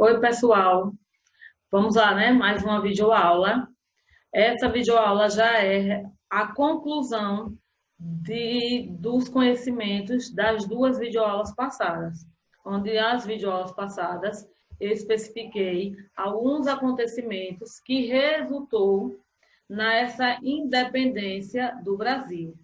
Oi, pessoal. Vamos lá, né? Mais uma videoaula. Essa videoaula já é a conclusão dos conhecimentos das duas videoaulas passadas, onde as videoaulas passadas eu especifiquei alguns acontecimentos que resultou nessa independência do Brasil,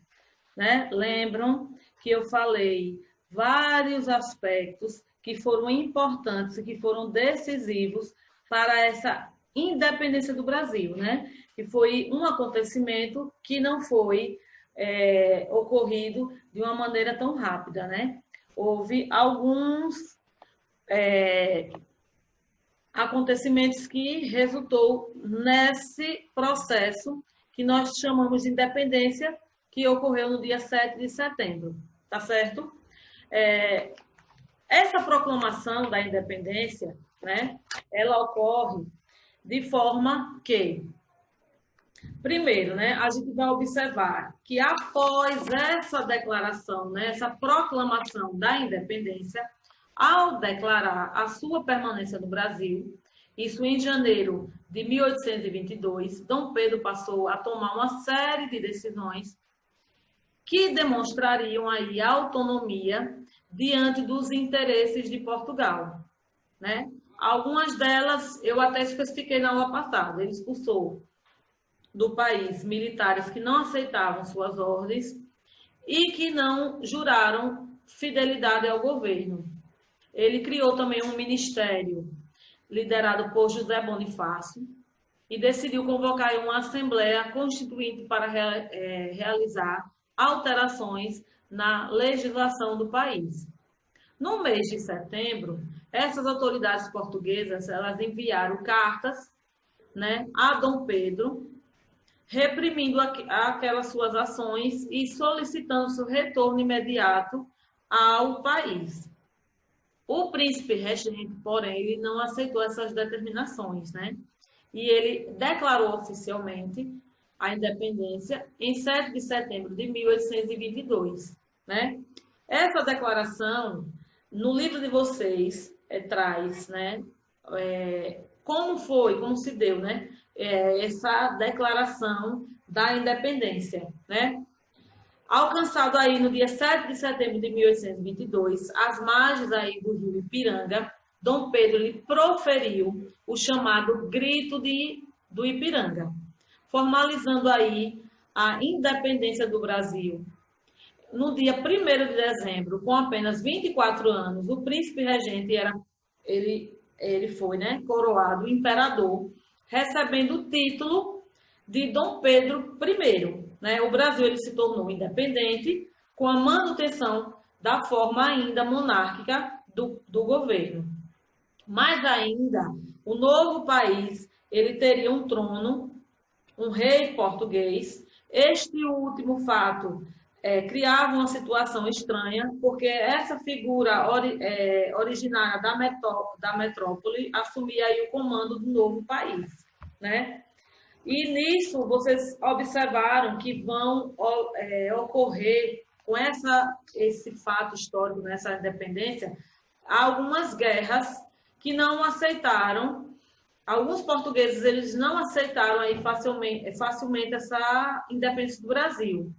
né? Lembram que eu falei vários aspectos que foram importantes e que foram decisivos para essa independência do Brasil, né? Que foi um acontecimento que não foi ocorrido de uma maneira tão rápida, né? Houve alguns acontecimentos que resultou nesse processo que nós chamamos de independência, que ocorreu no dia 7 de setembro, tá certo? É, essa proclamação da independência, né, ela ocorre de forma que, primeiro, né, a gente vai observar que após essa declaração, né, essa proclamação da independência, ao declarar a sua permanência no Brasil, isso em janeiro de 1822, Dom Pedro passou a tomar uma série de decisões que demonstrariam aí a autonomia diante dos interesses de Portugal, né? Algumas delas eu até especifiquei na aula passada. Ele expulsou do país militares que não aceitavam suas ordens e que não juraram fidelidade ao governo. Ele criou também um ministério liderado por José Bonifácio e decidiu convocar uma assembleia constituinte para realizar alterações na legislação do país. No mês de setembro, essas autoridades portuguesas elas enviaram cartas, né, a Dom Pedro, reprimindo aquelas suas ações e solicitando seu retorno imediato ao país. O príncipe regente, porém, ele não aceitou essas determinações, né? E ele declarou oficialmente a independência em 7 de setembro de 1822, né? Essa declaração, no livro de vocês, traz, né? Como foi, como se deu, né? Essa declaração da independência, né? Alcançado aí no dia 7 de setembro de 1822, às margens aí do rio Ipiranga, Dom Pedro lhe proferiu o chamado Grito do Ipiranga, formalizando aí a independência do Brasil. No dia 1º de dezembro, com apenas 24 anos, o príncipe regente ele foi, né, coroado imperador, recebendo o título de Dom Pedro I, né? O Brasil ele se tornou independente com a manutenção da forma ainda monárquica do governo. Mas ainda, o novo país ele teria um trono, um rei português. Este último fato criava uma situação estranha, porque essa figura originária da metrópole assumia aí o comando do novo país, né? E nisso vocês observaram que vão ocorrer com esse fato histórico, nessa independência, algumas guerras que não aceitaram. Alguns portugueses eles não aceitaram aí facilmente essa independência do Brasil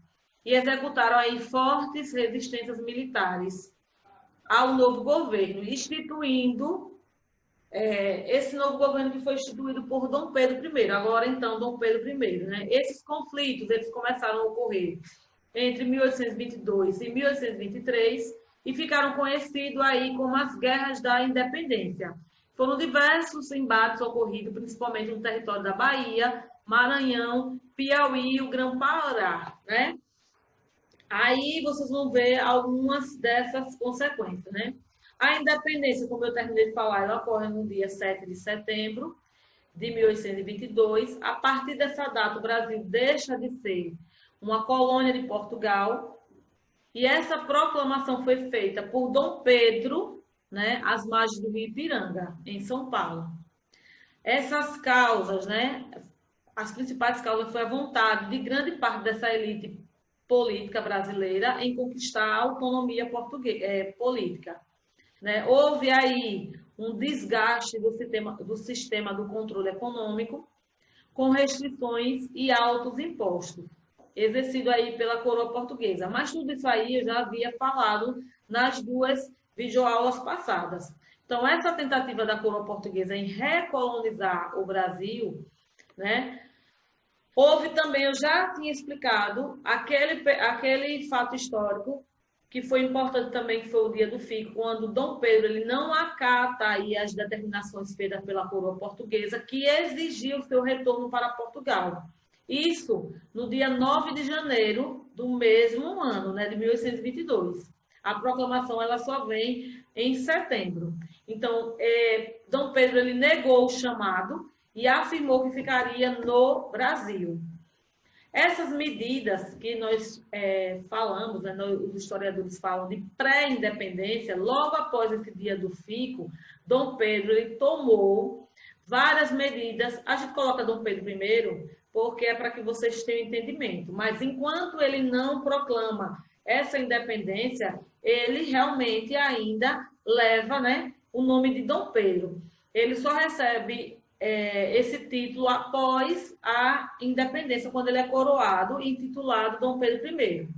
e executaram aí fortes resistências militares ao novo governo, instituindo esse novo governo que foi instituído por Dom Pedro I, agora então Dom Pedro I, né? Esses conflitos eles começaram a ocorrer entre 1822 e 1823 e ficaram conhecidos aí como as Guerras da Independência. Foram diversos embates ocorridos, principalmente no território da Bahia, Maranhão, Piauí e o Grão-Pará, né? Aí vocês vão ver algumas dessas consequências, né? A independência, como eu terminei de falar, ela ocorre no dia 7 de setembro de 1822. A partir dessa data, o Brasil deixa de ser uma colônia de Portugal. E essa proclamação foi feita por Dom Pedro, né, às margens do Rio Ipiranga, em São Paulo. Essas causas, né, as principais causas foi a vontade de grande parte dessa elite política brasileira em conquistar a autonomia política. né? Houve aí um desgaste do sistema do controle econômico, com restrições e altos impostos, exercido aí pela coroa portuguesa. Mas tudo isso aí eu já havia falado nas duas videoaulas passadas. Então, essa tentativa da coroa portuguesa em recolonizar o Brasil, né? Houve também, eu já tinha explicado, aquele fato histórico que foi importante também, que foi o dia do fico, quando Dom Pedro ele não acata aí as determinações feitas pela coroa portuguesa, que exigia o seu retorno para Portugal. Isso no dia 9 de janeiro do mesmo ano, né, de 1822. A proclamação ela só vem em setembro. Então, Dom Pedro ele negou o chamado e afirmou que ficaria no Brasil. Essas medidas que nós falamos, né, os historiadores falam de pré-independência, logo após esse dia do fico, Dom Pedro ele tomou várias medidas. A gente coloca Dom Pedro I porque é para que vocês tenham entendimento, mas enquanto ele não proclama essa independência, ele realmente ainda leva, né, o nome de Dom Pedro. Ele só recebe esse título após a independência, quando ele é coroado e intitulado Dom Pedro I.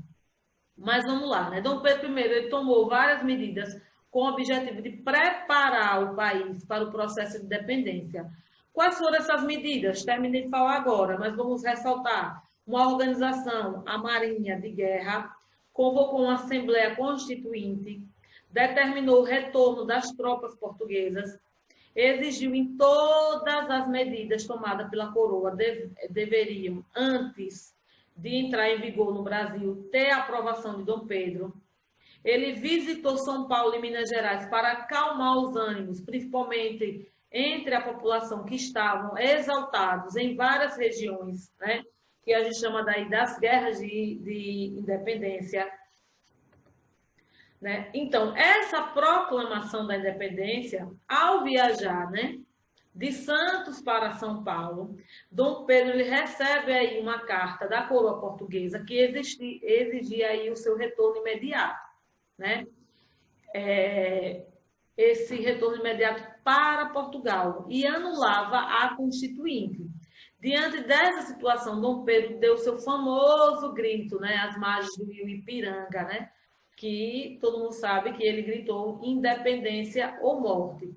Mas vamos lá, né? Dom Pedro I ele tomou várias medidas com o objetivo de preparar o país para o processo de independência. Quais foram essas medidas? Terminei de falar agora, mas vamos ressaltar. Uma organização, a Marinha de Guerra, convocou uma Assembleia Constituinte, determinou o retorno das tropas portuguesas, exigiu em todas as medidas tomadas pela coroa deveriam, antes de entrar em vigor no Brasil, ter a aprovação de Dom Pedro. Ele visitou São Paulo e Minas Gerais para acalmar os ânimos, principalmente entre a população que estavam exaltados em várias regiões, né, que a gente chama daí das guerras de independência. Né? Então, essa proclamação da independência, ao viajar, né, de Santos para São Paulo, Dom Pedro ele recebe aí uma carta da coroa portuguesa que exigia aí o seu retorno imediato. Né? Esse retorno imediato para Portugal e anulava a Constituinte. Diante dessa situação, Dom Pedro deu seu famoso grito, né, às margens do rio Ipiranga, né? Que todo mundo sabe que ele gritou independência ou morte.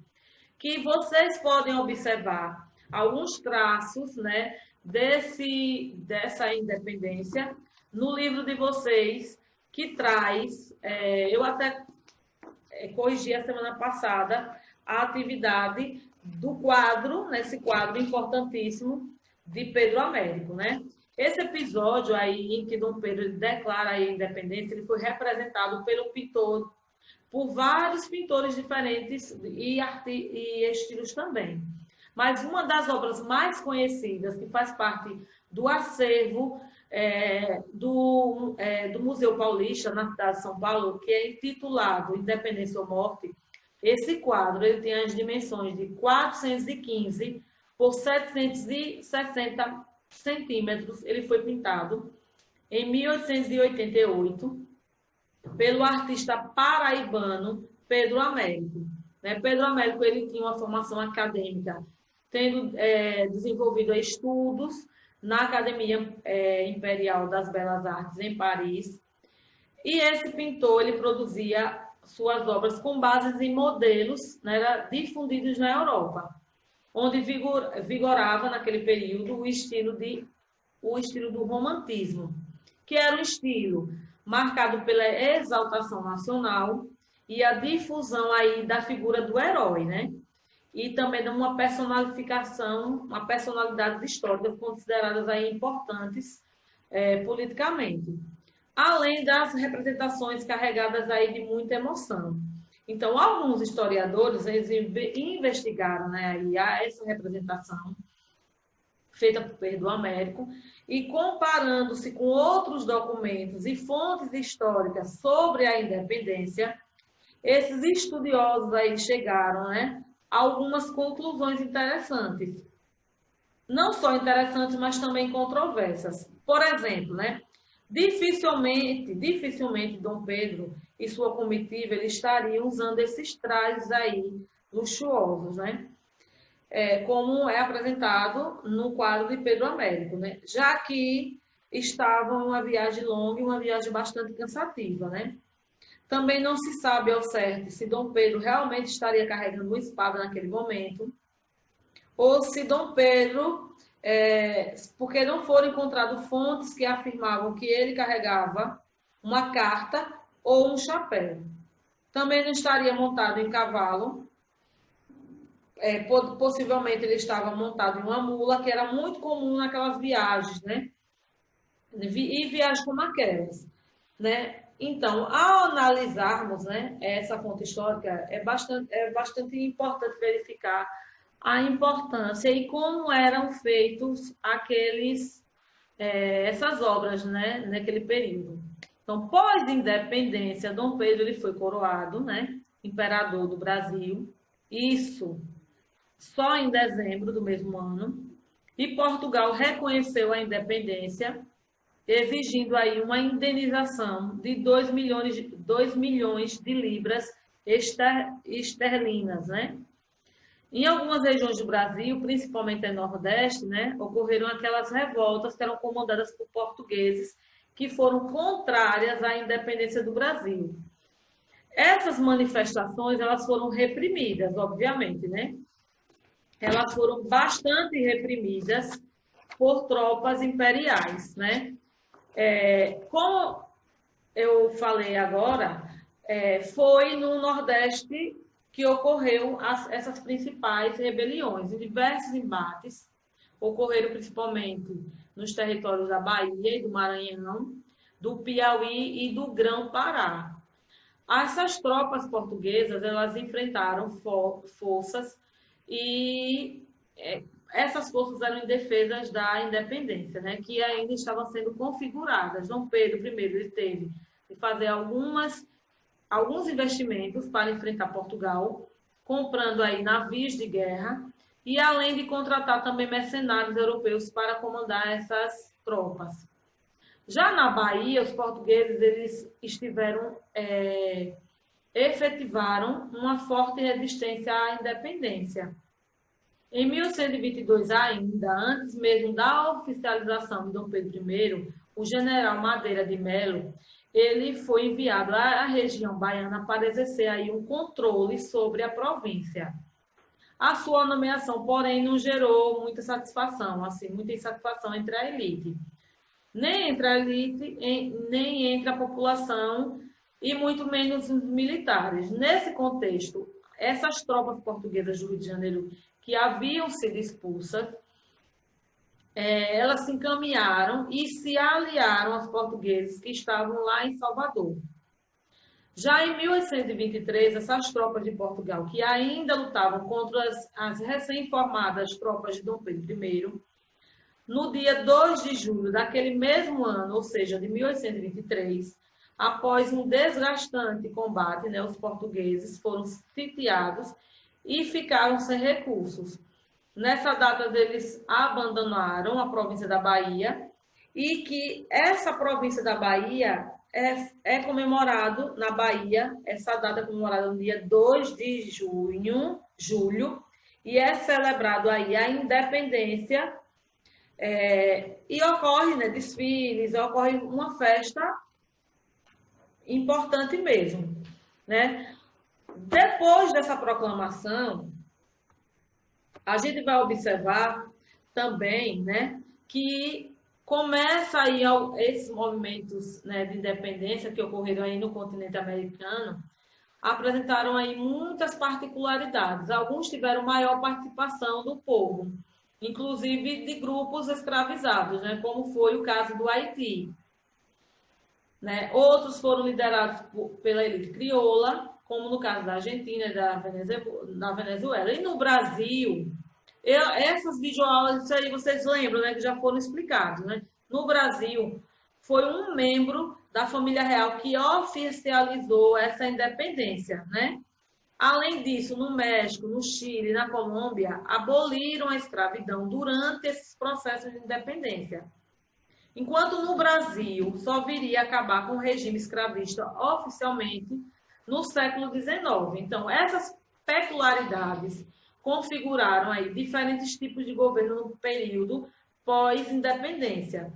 Que vocês podem observar alguns traços, né, dessa independência no livro de vocês, que traz, eu até corrigi a semana passada, a atividade do quadro, nesse quadro importantíssimo de Pedro Américo, né? Esse episódio aí em que Dom Pedro declara a independência, ele foi representado por vários pintores diferentes e estilos também. Mas uma das obras mais conhecidas, que faz parte do acervo do Museu Paulista, na cidade de São Paulo, que é intitulado Independência ou Morte, esse quadro ele tem as dimensões de 415 por 760 centímetros. Ele foi pintado em 1888 pelo artista paraibano Pedro Américo. Né? Pedro Américo ele tinha uma formação acadêmica, tendo desenvolvido estudos na Academia Imperial das Belas Artes em Paris. E esse pintor ele produzia suas obras com bases em modelos, né, difundidos na Europa, onde vigorava naquele período o estilo do romantismo, que era um estilo marcado pela exaltação nacional e a difusão aí da figura do herói, né? E também de uma personificação, uma personalidades históricas consideradas aí importantes politicamente, além das representações carregadas aí de muita emoção. Então, alguns historiadores eles investigaram, né, aí essa representação feita por Pedro Américo e comparando-se com outros documentos e fontes históricas sobre a independência, esses estudiosos aí chegaram, né, a algumas conclusões interessantes. Não só interessantes, mas também controversas. Por exemplo, né, dificilmente Dom Pedro e sua comitiva, eles estariam usando esses trajes aí luxuosos, né? Como é apresentado no quadro de Pedro Américo, né? Já que estavam em uma viagem longa e uma viagem bastante cansativa, né? Também não se sabe ao certo se Dom Pedro realmente estaria carregando uma espada naquele momento, ou se Dom Pedro, porque não foram encontradas fontes que afirmavam que ele carregava uma carta ou um chapéu. Também não estaria montado em cavalo, possivelmente ele estava montado em uma mula, que era muito comum naquelas viagens, né? E viagens como aquelas, né? Então, ao analisarmos, né, essa fonte histórica, é bastante importante verificar a importância e como eram feitos essas obras, né, naquele período. Então, pós-independência, Dom Pedro ele foi coroado, né, imperador do Brasil, isso só em dezembro do mesmo ano, e Portugal reconheceu a independência, exigindo aí uma indenização de 2 milhões de libras esterlinas, né? Em algumas regiões do Brasil, principalmente no Nordeste, né, ocorreram aquelas revoltas que eram comandadas por portugueses que foram contrárias à independência do Brasil. Essas manifestações, elas foram reprimidas, obviamente, né? Elas foram bastante reprimidas por tropas imperiais, né? Como eu falei agora, foi no Nordeste que ocorreu essas principais rebeliões. Em diversos embates, ocorreram principalmente nos territórios da Bahia e do Maranhão, do Piauí e do Grão-Pará. Essas tropas portuguesas, elas enfrentaram forças e essas forças eram em defesa da independência, né, que ainda estavam sendo configuradas. Dom Pedro I ele teve que fazer alguns investimentos para enfrentar Portugal, comprando aí navios de guerra e além de contratar também mercenários europeus para comandar essas tropas. Já na Bahia, os portugueses eles efetivaram uma forte resistência à independência. Em 1122 ainda, antes mesmo da oficialização de Dom Pedro I, o general Madeira de Melo, ele foi enviado à região baiana para exercer aí um controle sobre a província. A sua nomeação, porém, não gerou muita satisfação, muita insatisfação entre a elite. Nem entre a elite, nem entre a população e muito menos os militares. Nesse contexto, essas tropas portuguesas do Rio de Janeiro que haviam sido expulsas, elas se encaminharam e se aliaram aos portugueses que estavam lá em Salvador. Já em 1823, essas tropas de Portugal, que ainda lutavam contra as recém-formadas tropas de Dom Pedro I, no dia 2 de julho daquele mesmo ano, ou seja, de 1823, após um desgastante combate, né, os portugueses foram sitiados e ficaram sem recursos. Nessa data, eles abandonaram a província da Bahia e que essa província da Bahia é comemorado na Bahia, essa data é comemorada no dia 2 de julho, e é celebrado aí a independência, e ocorre, né, desfiles, ocorre uma festa importante mesmo, né? Depois dessa proclamação, a gente vai observar também, né, que começa aí esses movimentos, né, de independência que ocorreram aí no continente americano, apresentaram aí muitas particularidades. Alguns tiveram maior participação do povo, inclusive de grupos escravizados, né, como foi o caso do Haiti. Né? Outros foram liderados pela elite crioula, como no caso da Argentina e da Venezuela. E no Brasil, essas videoaulas, isso aí vocês lembram, né, que já foram explicados. Né? No Brasil, foi um membro da família real que oficializou essa independência. Né? Além disso, no México, no Chile, na Colômbia, aboliram a escravidão durante esses processos de independência. enquanto no Brasil só viria a acabar com o regime escravista oficialmente no século XIX. Então, essas peculiaridades configuraram aí diferentes tipos de governo no período pós-independência.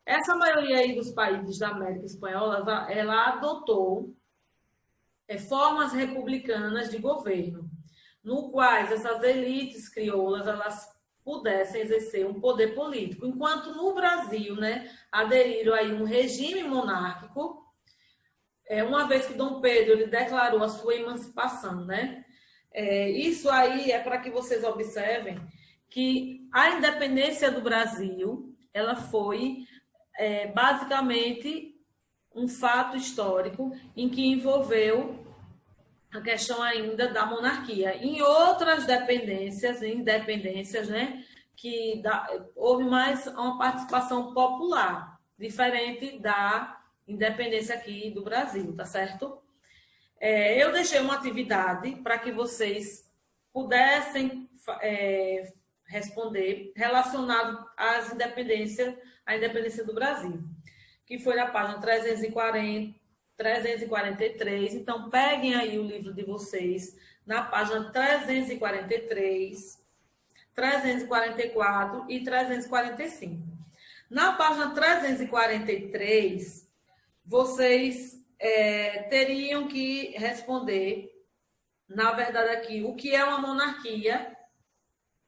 Essa maioria aí dos países da América Espanhola, ela adotou formas republicanas de governo, no quais essas elites crioulas elas pudessem exercer um poder político, enquanto no Brasil, né, aderiram aí um regime monárquico, uma vez que Dom Pedro ele declarou a sua emancipação, né? Isso aí é para que vocês observem que a independência do Brasil ela foi basicamente um fato histórico em que envolveu a questão ainda da monarquia. Em outras independências, né, houve mais uma participação popular, diferente da independência aqui do Brasil, tá certo? Eu deixei uma atividade para que vocês pudessem responder relacionado à independência do Brasil, que foi na página 343. Então, peguem aí o livro de vocês na página 343, 344 e 345. Na página 343, vocês teriam que responder, na verdade aqui, o que é uma monarquia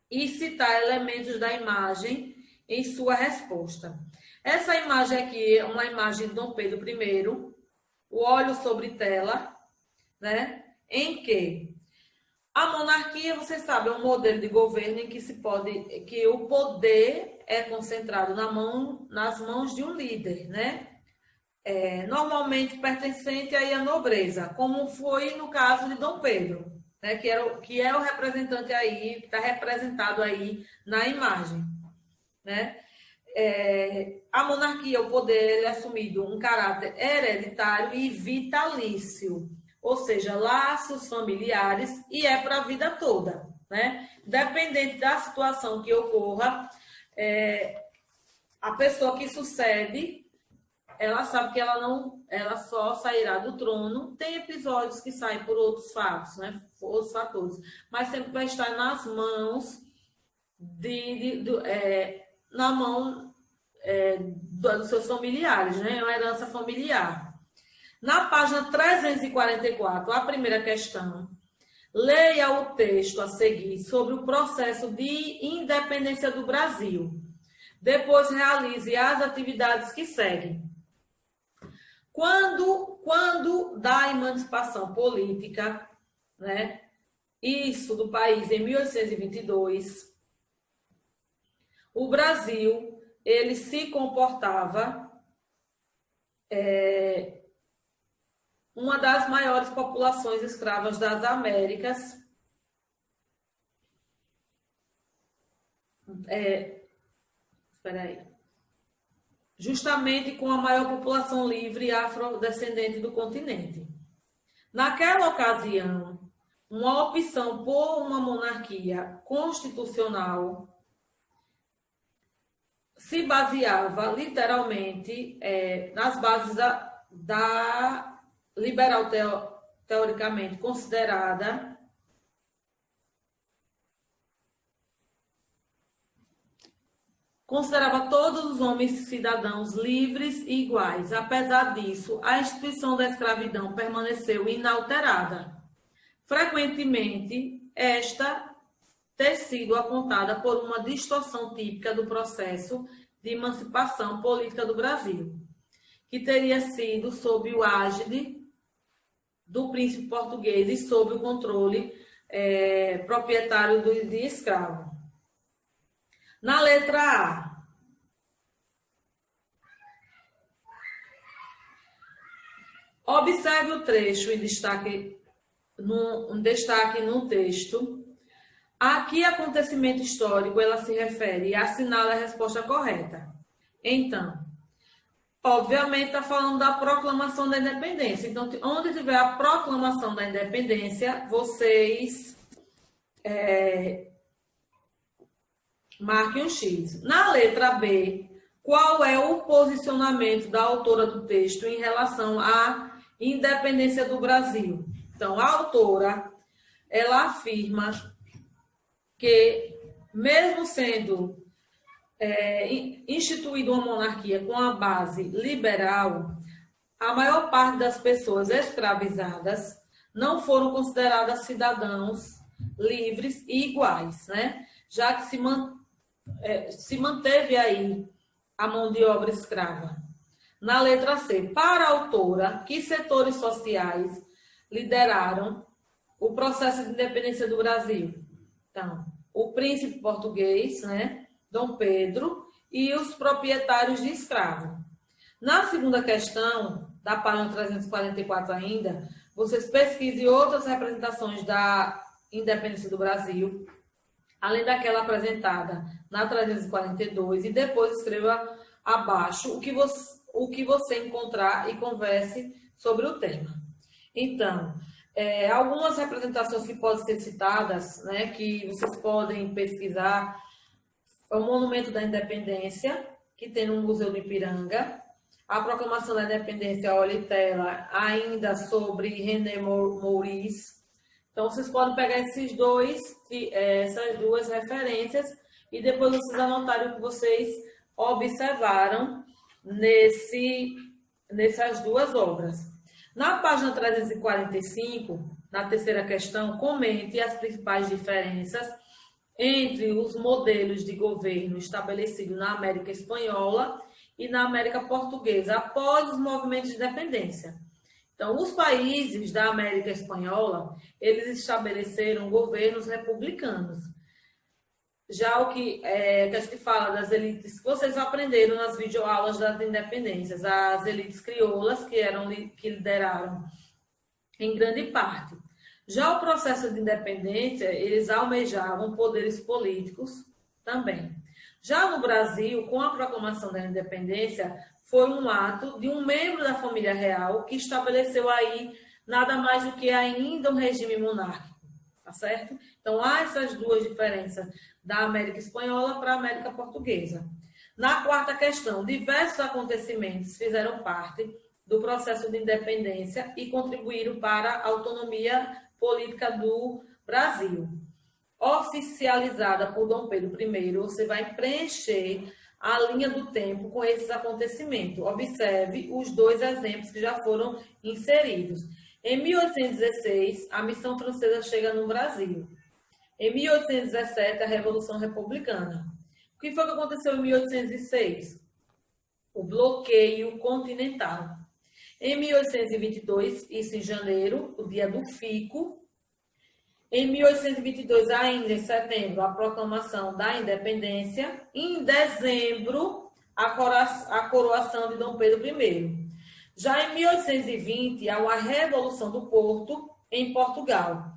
e citar elementos da imagem em sua resposta. Essa imagem aqui é uma imagem de Dom Pedro I, o óleo sobre tela, né? Em que a monarquia, vocês sabem, é um modelo de governo em que o poder é concentrado nas mãos de um líder, né? Normalmente pertencente aí à nobreza, como foi no caso de Dom Pedro, né? que é o representante aí, que está representado aí na imagem, né? A monarquia, o poder é assumido um caráter hereditário e vitalício, ou seja, laços familiares, e é para a vida toda, né? Dependente da situação que ocorra, a pessoa que sucede, ela sabe que ela só sairá do trono. Tem episódios que saem por outros fatos, né? Outros fatores, mas sempre vai estar nas mãos na mão dos seus familiares, né? É uma herança familiar. Na página 344, a primeira questão, leia o texto a seguir sobre o processo de independência do Brasil. Depois realize as atividades que seguem. Quando da emancipação política, né? Isso do país em 1822, o Brasil ele se comportava uma das maiores populações escravas das Américas. Espera aí. Justamente com a maior população livre afrodescendente do continente. Naquela ocasião, uma opção por uma monarquia constitucional se baseava literalmente nas bases da liberal teoricamente considerada considerava todos os homens cidadãos livres e iguais. Apesar disso, a instituição da escravidão permaneceu inalterada. Frequentemente, esta ter sido apontada por uma distorção típica do processo de emancipação política do Brasil, que teria sido sob o ágide do príncipe português e sob o controle proprietário de escravo. Na letra A, observe o trecho em destaque no texto. A que acontecimento histórico ela se refere e assinala a resposta correta. Então, obviamente está falando da proclamação da independência. Então, onde tiver a proclamação da independência, vocês marquem um X. Na letra B, qual é o posicionamento da autora do texto em relação à independência do Brasil. Então, a autora, ela afirma que, mesmo sendo instituída uma monarquia com a base liberal, a maior parte das pessoas escravizadas não foram consideradas cidadãos livres e iguais, né? Já que se manteve aí a mão de obra escrava. Na letra C, para a autora, que setores sociais lideraram o processo de independência do Brasil? Então, o príncipe português, né, Dom Pedro, e os proprietários de escravo. Na segunda questão, da página 344 ainda, vocês pesquisem outras representações da independência do Brasil, além daquela apresentada na 342, e depois escreva abaixo o que você encontrar e converse sobre o tema. Então, algumas representações que podem ser citadas, né, que vocês podem pesquisar, é o Monumento da Independência, que tem no Museu do Ipiranga, a Proclamação da Independência, olha e tela, ainda sobre René Maurice. Então, vocês podem pegar essas duas referências e depois vocês anotarem o que vocês observaram nessas duas obras. Na página 345, na terceira questão, comente as principais diferenças entre os modelos de governo estabelecidos na América Espanhola e na América Portuguesa após os movimentos de independência. Então, os países da América Espanhola, eles estabeleceram governos republicanos. Já o que a gente fala das elites, que vocês aprenderam nas videoaulas das independências, as elites crioulas, que lideraram em grande parte. Já o processo de independência, eles almejavam poderes políticos também. Já no Brasil, com a proclamação da independência, foi um ato de um membro da família real que estabeleceu aí nada mais do que ainda um regime monárquico, tá certo? Então, há essas duas diferenças da América Espanhola para a América Portuguesa. Na quarta questão, diversos acontecimentos fizeram parte do processo de independência e contribuíram para a autonomia política do Brasil. Oficializada por Dom Pedro I, você vai preencher a linha do tempo com esses acontecimentos. Observe os dois exemplos que já foram inseridos. Em 1816, a missão francesa chega no Brasil. Em 1817, a Revolução Republicana. O que foi que aconteceu em 1806? O bloqueio continental. Em 1822, isso em janeiro, o dia do Fico. Em 1822, ainda em setembro, a proclamação da independência. Em dezembro, a coroação de Dom Pedro I. Já em 1820, há uma Revolução do Porto, em Portugal.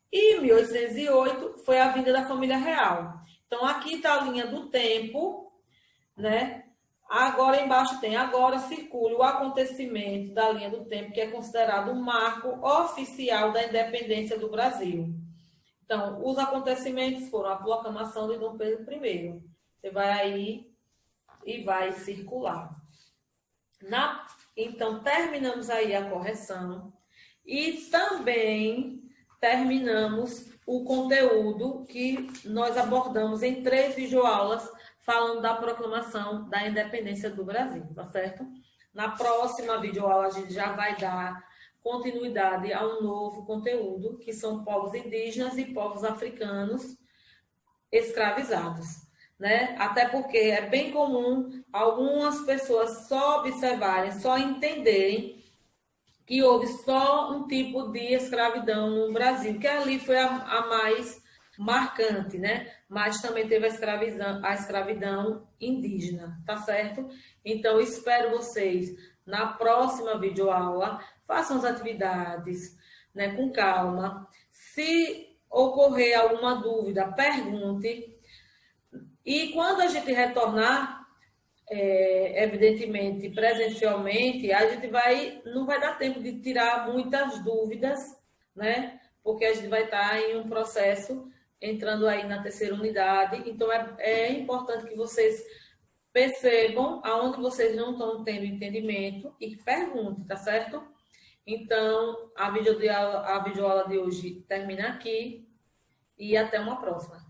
E em 1808, foi a vinda da família real. Então, aqui está a linha do tempo, né? Agora, embaixo tem, agora circula o acontecimento da linha do tempo, que é considerado um marco oficial da independência do Brasil. Então, os acontecimentos foram a proclamação de Dom Pedro I. Você vai aí e vai circular. Então, terminamos aí a correção e também terminamos o conteúdo que nós abordamos em 3 videoaulas falando da proclamação da independência do Brasil, tá certo? Na próxima videoaula a gente já vai dar continuidade a um novo conteúdo, que são povos indígenas e povos africanos escravizados, né? Até porque é bem comum algumas pessoas só observarem, só entenderem que houve só um tipo de escravidão no Brasil, que ali foi a mais marcante, né? Mas também teve a escravidão indígena, tá certo? Então, espero vocês na próxima videoaula. Façam as atividades, né, com calma. Se ocorrer alguma dúvida, pergunte. E quando a gente retornar, evidentemente, presencialmente, a gente não vai dar tempo de tirar muitas dúvidas, né? Porque a gente vai estar em um processo entrando aí na terceira unidade. Então, é importante que vocês Percebam aonde vocês não estão tendo entendimento e perguntem, tá certo? Então, a videoaula de hoje termina aqui e até uma próxima.